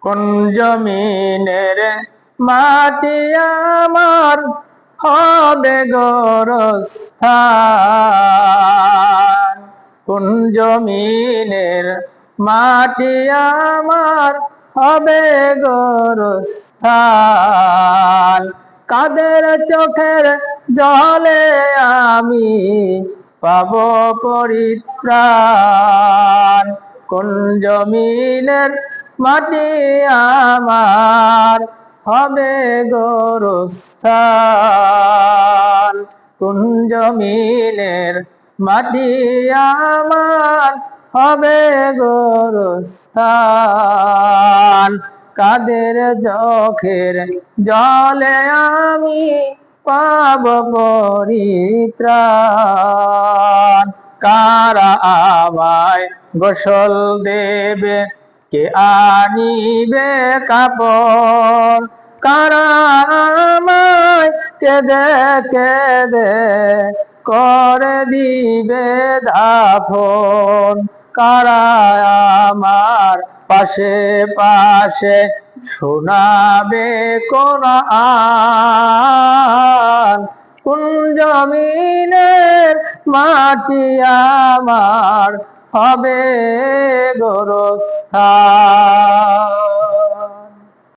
কোন জমিনের মাটি আমার হবে গোরস্থান। কোন জমিনের মাটি আমার হবে গোরস্থান। কাদের চোখের জলে আমি পাব পরিত্রাণ। কোন জমিনের মাটি আমার হবে গোরস্থান। কোন জমিনের মাটি আমার হবে গোরস্থান। কাদের চোখের জলে আমি পাব পরিত্রাণ। কারা আমায় গোসল দেবে, কে আনিবে কাপড়। কারা আমায় কেঁদে কেঁদে করে দিবে দাফন। কারা আমার পাশে পাশে শোনাবে কোরআন। কোন জমিনের মাটি আমার হবে গোরস্থান।